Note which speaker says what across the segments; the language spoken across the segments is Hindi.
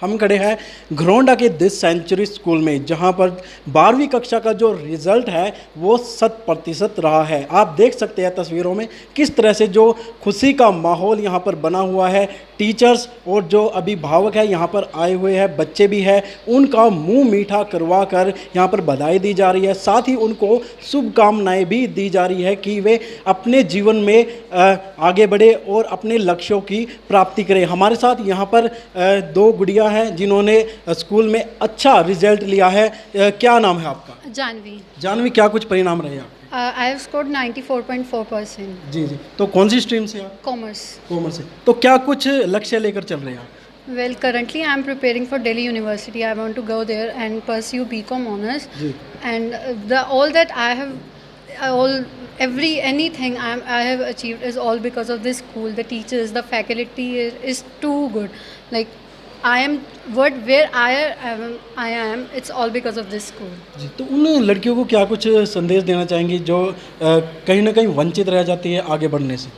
Speaker 1: हम खड़े हैं घरौंडा के दिस सेंचुरी स्कूल में, जहां पर 12वीं कक्षा का जो रिज़ल्ट है वो 100% रहा है। आप देख सकते हैं तस्वीरों में किस तरह से जो खुशी का माहौल यहां पर बना हुआ है। टीचर्स और जो अभिभावक है यहाँ पर आए हुए हैं, बच्चे भी हैं, उनका मुंह मीठा करवा कर यहाँ पर बधाई दी जा रही है। साथ ही उनको शुभकामनाएं भी दी जा रही है कि वे अपने जीवन में आगे बढ़े और अपने लक्ष्यों की प्राप्ति करें। हमारे साथ यहाँ पर दो गुड़िया हैं जिन्होंने स्कूल में अच्छा रिजल्ट लिया है। क्या नाम है आपका?
Speaker 2: जानवी।
Speaker 1: जानवी, क्या कुछ परिणाम रहे आपके?
Speaker 2: I have scored 94.4%।
Speaker 1: जी जी, तो कौन सी स्ट्रीम से आप?
Speaker 2: कॉमर्स।
Speaker 1: कॉमर्स से। तो क्या कुछ लक्ष्य लेकर चल रहे हैं आप?
Speaker 2: Well, currently I am preparing for Delhi University. I want to go there and pursue BCom honors.
Speaker 1: Ji.
Speaker 2: And the all that I have, all anything I have achieved is all because of this school. The teachers, the faculty is too good. Like I am where I am. It's all because of this school.
Speaker 1: जी, तो उन लड़कियों को क्या कुछ संदेश देना चाहेंगी जो कहीं ना कहीं वंचित रह जाती है आगे बढ़ने से?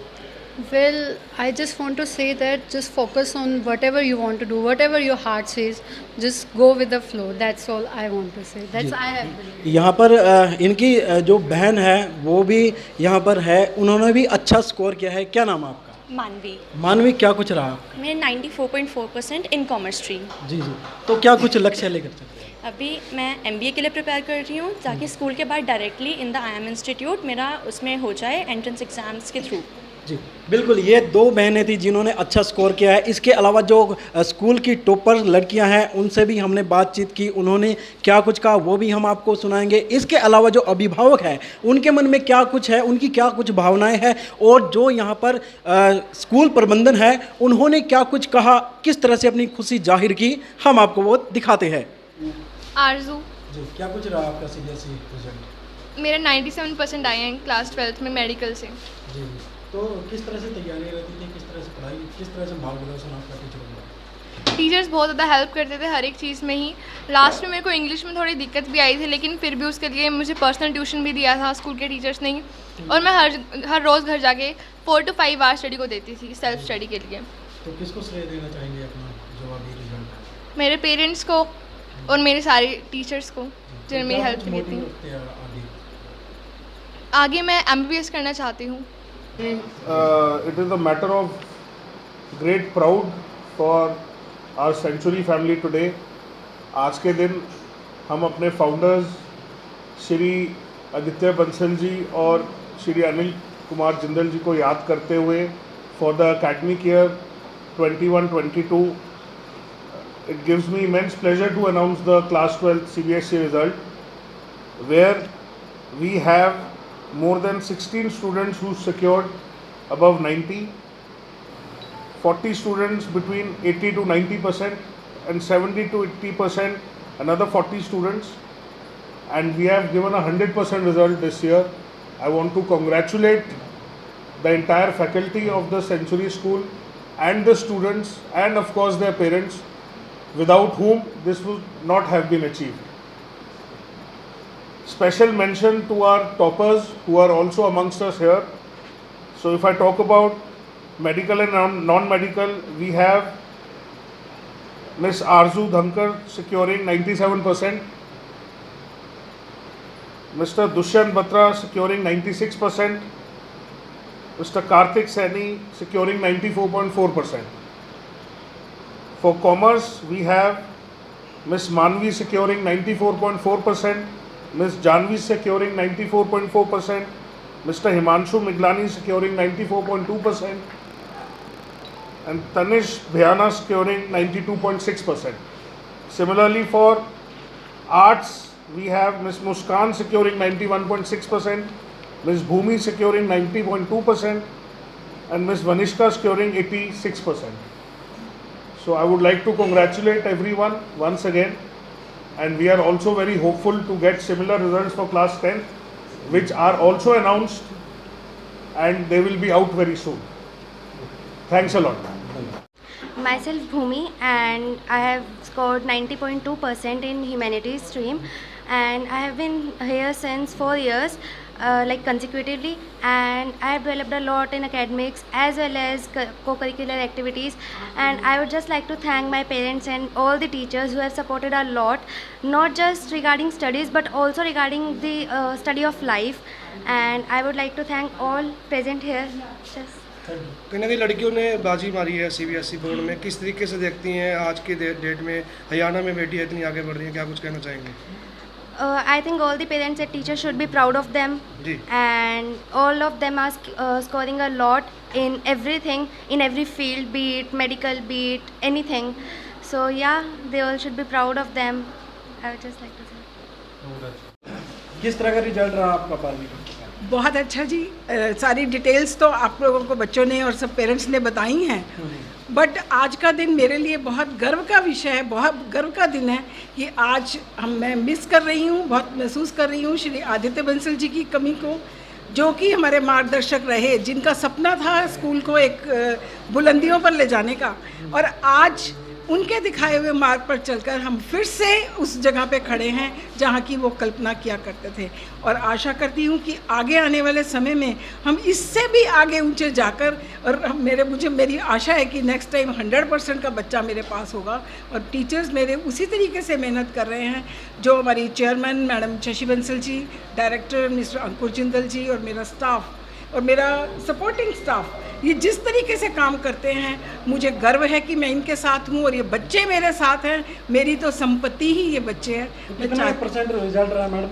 Speaker 2: Well, I just want to say that just focus on whatever you want to do, whatever your heart says, just go with the flow. That's all I want to say. That's I have believed.
Speaker 1: यहाँ पर इनकी जो बहन है वो भी यहाँ पर है, उन्होंने भी अच्छा स्कोर किया है। क्या नाम है आपका?
Speaker 3: मानवी।
Speaker 1: मानवी, क्या कुछ रहा?
Speaker 3: मेरे 94.4% इन कॉमर्स स्ट्रीम।
Speaker 1: जी जी, तो क्या कुछ लक्ष्य लेकर चल रहे हैं?
Speaker 3: अभी मैं MBA के लिए प्रिपेयर कर रही हूँ ताकि स्कूल के बाद directly in the IIM institute मेरा उसमें हो जाए एंट्रेंस एग्ज़ाम्स के थ्रू।
Speaker 1: जी बिल्कुल, ये दो बहनें थी जिन्होंने अच्छा स्कोर किया है। इसके अलावा जो स्कूल की टॉपर लड़कियां हैं उनसे भी हमने बातचीत की, उन्होंने क्या कुछ कहा वो भी हम आपको सुनाएंगे। इसके अलावा जो अभिभावक हैं उनके मन में क्या कुछ है, उनकी क्या कुछ भावनाएं हैं, और जो यहाँ पर स्कूल प्रबंधन है उन्होंने क्या कुछ कहा, किस तरह से अपनी खुशी जाहिर की, हम आपको वो दिखाते हैं।
Speaker 4: आरजू
Speaker 1: जी, क्या कुछ रहा आपका CBSE रिजल्ट?
Speaker 4: मेरे 97% आए हैं क्लास 12th में मेडिकल से।
Speaker 1: जी, तो किस तरह से तैयारी रहती थी, किस तरह से पढ़ाई, किस तरह से मार्गदर्शन आपका टीचरों का?
Speaker 4: टीचर्स बहुत ज़्यादा हेल्प करते थे हर एक चीज़ में ही। लास्ट में मेरे को इंग्लिश में थोड़ी दिक्कत भी आई थी, लेकिन फिर भी उसके लिए मुझे पर्सनल ट्यूशन भी दिया था स्कूल के टीचर्स ने ही, और मैं हर रोज़ घर जाके 4 to 5 आवर्स स्टडी को देती थी, सेल्फ स्टडी के लिए।
Speaker 1: तो किसको श्रेय देना चाहेंगे अपना जो अभी रिजल्ट?
Speaker 4: मेरे पेरेंट्स को और मेरे सारे टीचर्स को जिन्होंने मेरी हेल्प की थी। आगे मैं MBBS करना चाहती हूँ।
Speaker 5: It is a matter of great proud for our Century family today. आज के दिन हम अपने फाउंडर्स श्री आदित्य बंसल जी और श्री अनिल कुमार जिंदल जी को याद करते हुए for the academic year 21-22, it gives me immense pleasure to announce the class 12 CBSE result, where we have more than 16 students who secured above 90, 40 students between 80 to 90%, and 70 to 80% another 40 students, and we have given a 100% result this year. I want to congratulate the entire faculty of the Century School and the students and of course their parents, without whom this would not have been achieved. Special mention to our toppers who are also amongst us here. So if I talk about medical and non-medical, we have Miss Arzu Dhankar securing 97%, Mr. Dushyant Batra securing 96%, Mr. Karthik Saini securing 94.4%. For commerce, we have Miss Manvi securing 94.4%, Ms. Janvi securing 94.4%, Mr. Himanshu Miglani securing 94.2%, and Tanish Bhyana securing 92.6%. Similarly, for arts, we have Ms. Muskan securing 91.6%, Ms. Bhumi securing 90.2%, and Ms. Vanishka securing 86%. So I would like to congratulate everyone once again. And we are also very hopeful to get similar results for class 10, which are also announced, and they will be out very soon. Thanks a lot.
Speaker 6: Myself Bhumi, and I have scored 90.2% in humanities stream, and I have been here since 4 years. like consecutively, and I have developed a lot in academics as well as co-curricular activities. And I would just like to thank my parents and all the teachers who have supported a lot, not just regarding studies but also regarding the study of life. And I would like to thank all present here. Just
Speaker 7: कहीं ना कहीं लड़कियों ने बाजी मारी है सीबीएसई बोर्ड में, किस तरीके से देखती हैं आज की डेट में हरियाणा में बेटियां इतनी आगे बढ़ रही हैं, क्या कुछ कहना चाहेंगे?
Speaker 6: I think all the parents and teachers should be proud of them.
Speaker 7: Ji.
Speaker 6: And all of them are scoring a lot in everything, in every field, be it medical, be it anything. So yeah, they all should be proud of them. I would just like to say.
Speaker 1: किस तरह का रिजल्ट रहा आपका 12वीं का?
Speaker 8: बहुत अच्छा जी। सारी डिटेल्स तो आप लोगों को बच्चों ने और सब पेरेंट्स ने बताई हैं, बट आज का दिन मेरे लिए बहुत गर्व का विषय है, बहुत गर्व का दिन है कि आज मैं मिस कर रही हूँ, बहुत महसूस कर रही हूँ श्री आदित्य बंसल जी की कमी को, जो कि हमारे मार्गदर्शक रहे, जिनका सपना था स्कूल को एक बुलंदियों पर ले जाने का, और आज उनके दिखाए हुए मार्ग पर चलकर हम फिर से उस जगह पे खड़े हैं जहाँ की वो कल्पना किया करते थे। और आशा करती हूँ कि आगे आने वाले समय में हम इससे भी आगे ऊंचे जाकर, और मेरी आशा है कि नेक्स्ट टाइम 100% का बच्चा मेरे पास होगा। और टीचर्स मेरे उसी तरीके से मेहनत कर रहे हैं, जो हमारी chairman madam Shashi Bansal ji, director mister अंकुर जिंदल जी, और मेरा स्टाफ और मेरा सपोर्टिंग स्टाफ, ये जिस तरीके से काम करते हैं, मुझे गर्व है कि मैं इनके साथ हूँ और ये बच्चे मेरे साथ हैं। मेरी तो संपत्ति ही ये बच्चे हैं।
Speaker 1: कितना % रिजल्ट रहा मैडम?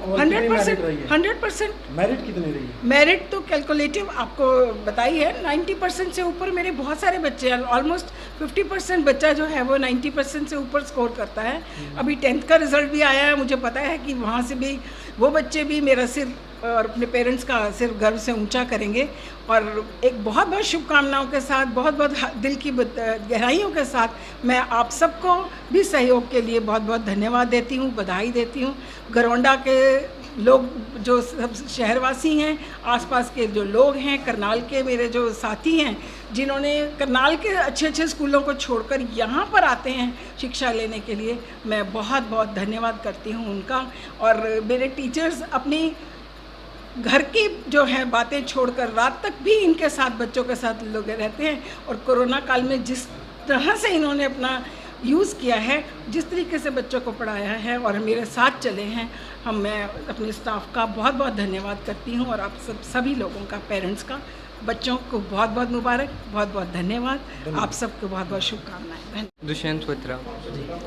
Speaker 8: 100%।
Speaker 1: मेरिट कितनी रही है?
Speaker 8: मेरिट तो कैलकुलेटिव आपको बताई है, 90% से ऊपर मेरे बहुत सारे बच्चे हैं। ऑलमोस्ट 50% बच्चा जो है वो 90% से ऊपर स्कोर करता है। अभी 10th का रिजल्ट भी आया है, मुझे पता है कि वहाँ से भी वो बच्चे भी मेरा सिर और अपने पेरेंट्स का सिर गर्व से ऊंचा करेंगे। और एक बहुत बहुत शुभकामनाओं के साथ, बहुत बहुत दिल की गहराइयों के साथ मैं आप सबको भी सहयोग के लिए बहुत बहुत धन्यवाद देती हूँ, बधाई देती हूँ। गरौंडा के लोग जो सब शहरवासी हैं, आसपास के जो लोग हैं, करनाल के मेरे जो साथी हैं, जिन्होंने करनाल के अच्छे अच्छे स्कूलों को छोड़कर यहाँ पर आते हैं शिक्षा लेने के लिए, मैं बहुत बहुत धन्यवाद करती हूँ उनका। और मेरे टीचर्स अपनी घर की जो है बातें छोड़कर रात तक भी इनके साथ, बच्चों के साथ लोग रहते हैं। और कोरोना काल में जिस तरह से इन्होंने अपना यूज़ किया है, जिस तरीके से बच्चों को पढ़ाया है और मेरे साथ चले हैं, मैं अपने स्टाफ का बहुत बहुत धन्यवाद करती हूं। और आप सभी लोगों का, पेरेंट्स का, बच्चों को बहुत बहुत मुबारक, बहुत बहुत धन्यवाद। आप सबको बहुत बहुत शुभकामनाएं।
Speaker 9: दुष्यंत बत्रा।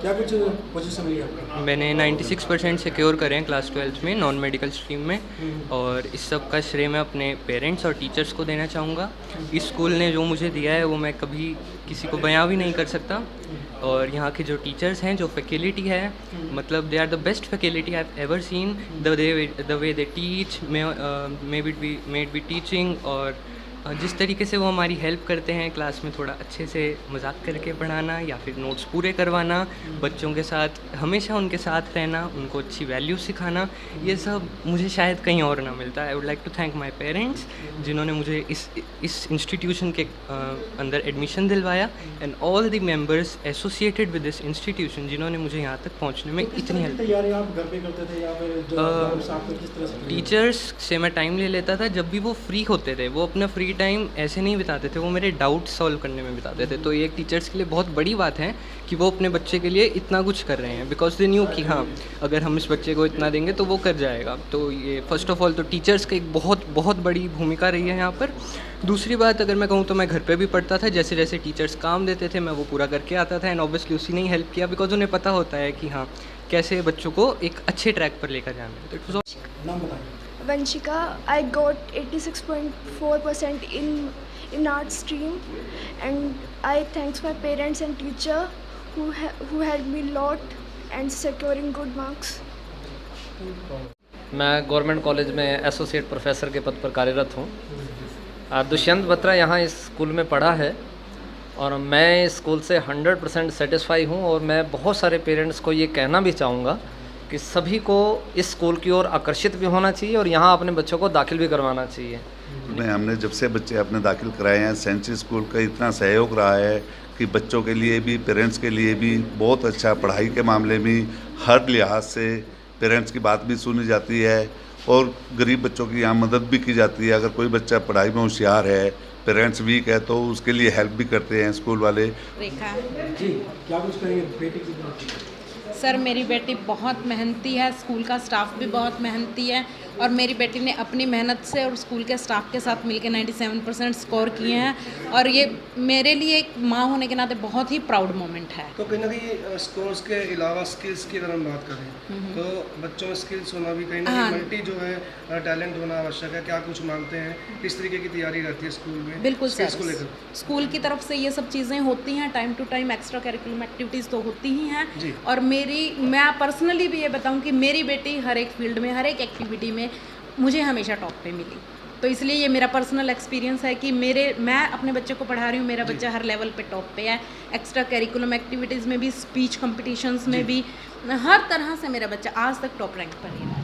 Speaker 1: क्या कुछ पोजीशन रही है?
Speaker 9: मैंने 96% सिक्योर करे हैं क्लास 12th में, नॉन मेडिकल स्ट्रीम में। और इस सब का श्रेय मैं अपने पेरेंट्स और टीचर्स को देना चाहूँगा। इस स्कूल ने जो मुझे दिया है वो मैं कभी किसी को बयां भी नहीं कर सकता। और यहाँ के जो टीचर्स हैं, जो फैकल्टी है, मतलब they are the best faculty I have ever seen. The way they teach, maybe teaching, और जिस तरीके से वो हमारी हेल्प करते हैं क्लास में थोड़ा अच्छे से मजाक करके पढ़ाना या फिर नोट्स पूरे करवाना, बच्चों के साथ हमेशा उनके साथ रहना, उनको अच्छी वैल्यू सिखाना, ये सब मुझे शायद कहीं और ना मिलता। I would like to thank my parents, जिन्होंने मुझे इस इंस्टीट्यूशन के अंदर एडमिशन दिलवाया, and all the members associated with this institution, जिन्होंने मुझे यहाँ तक पहुँचने में इतनी हेल्प।
Speaker 1: तैयारी आप घर पे करते थे या फिर किस तरह से?
Speaker 9: टीचर्स से मैं टाइम ले लेता था, जब भी वो फ्री होते थे वो अपना फ्री टाइम ऐसे नहीं बिताते थे, वो मेरे डाउट सॉल्व करने में बिताते थे। तो ये एक टीचर्स के लिए बहुत बड़ी बात है कि वो अपने बच्चे के लिए इतना कुछ कर रहे हैं, बिकॉज दे न्यू कि हाँ अगर हम इस बच्चे को इतना देंगे तो वो कर जाएगा। तो ये फर्स्ट ऑफ ऑल तो टीचर्स की एक बहुत बहुत बड़ी भूमिका रही है यहाँ पर। दूसरी बात अगर मैं कहूँ तो मैं घर पे भी पढ़ता था, जैसे जैसे टीचर्स काम देते थे मैं वो पूरा करके आता था, एंड ऑब्वियसली उसी ने ही हेल्प किया, बिकॉज उन्हें पता होता है कि हाँ कैसे बच्चों को एक अच्छे ट्रैक पर लेकर जाना है। तो इट वाज।
Speaker 1: नाम बताइए।
Speaker 10: Vanshika, I got 86.4% in art stream, and I thanks my parents and teacher who helped me lot and securing good marks.
Speaker 11: मैं गवर्नमेंट कॉलेज में एसोसिएट प्रोफेसर के पद पर कार्यरत हूँ। दुष्यंत बत्रा यहाँ इस स्कूल में पढ़ा है और मैं इस स्कूल से 100% सेटिस्फाई हूँ। और मैं बहुत सारे पेरेंट्स को ये कहना भी चाहूँगा कि सभी को इस स्कूल की ओर आकर्षित भी होना चाहिए और यहाँ अपने बच्चों को दाखिल भी करवाना चाहिए।
Speaker 12: हमने जब से बच्चे अपने दाखिल कराए हैं, सेंचुरी स्कूल का इतना सहयोग रहा है कि बच्चों के लिए भी, पेरेंट्स के लिए भी बहुत अच्छा, पढ़ाई के मामले में हर लिहाज से पेरेंट्स की बात भी सुनी जाती है और गरीब बच्चों की यहाँ मदद भी की जाती है। अगर कोई बच्चा पढ़ाई में होशियार है, पेरेंट्स वीक है, तो उसके लिए हेल्प भी करते हैं स्कूल वाले।
Speaker 13: रेखा
Speaker 1: जी, क्या कुछ कहेंगे बेटी की बात?
Speaker 13: सर, मेरी बेटी बहुत मेहनती है, स्कूल का स्टाफ भी बहुत मेहनती है और मेरी बेटी ने अपनी मेहनत से और स्कूल के स्टाफ के साथ मिलकर 97% स्कोर किए हैं और ये मेरे लिए एक माँ होने के नाते बहुत ही प्राउड मोमेंट है।
Speaker 7: तो कहीं ना कहीं स्कोर्स के अलावा स्किल्स की अगर हम बात करें तो बच्चों में स्किल्स होना भी कहीं ना कहीं मल्टी जो है टैलेंट होना आवश्यक है। क्या कुछ मांगते हैं, किस तरीके की तैयारी रहती है स्कूल में?
Speaker 13: बिल्कुल सर,
Speaker 7: को लेकर
Speaker 13: स्कूल की तरफ से ये सब चीज़ें होती हैं, time to time extra curriculum activities तो होती ही हैं और मैं पर्सनली भी ये बताऊं कि मेरी बेटी हर एक फील्ड में, हर एक एक्टिविटी में मुझे हमेशा टॉप पे मिली। तो इसलिए ये मेरा पर्सनल एक्सपीरियंस है कि मैं अपने बच्चे को पढ़ा रही हूँ, मेरा बच्चा हर लेवल पे टॉप पे है। एक्स्ट्रा करिकुलम एक्टिविटीज़ में भी, स्पीच कॉम्पिटिशन्स में भी, हर तरह से मेरा बच्चा आज तक टॉप रैंक पर ही है।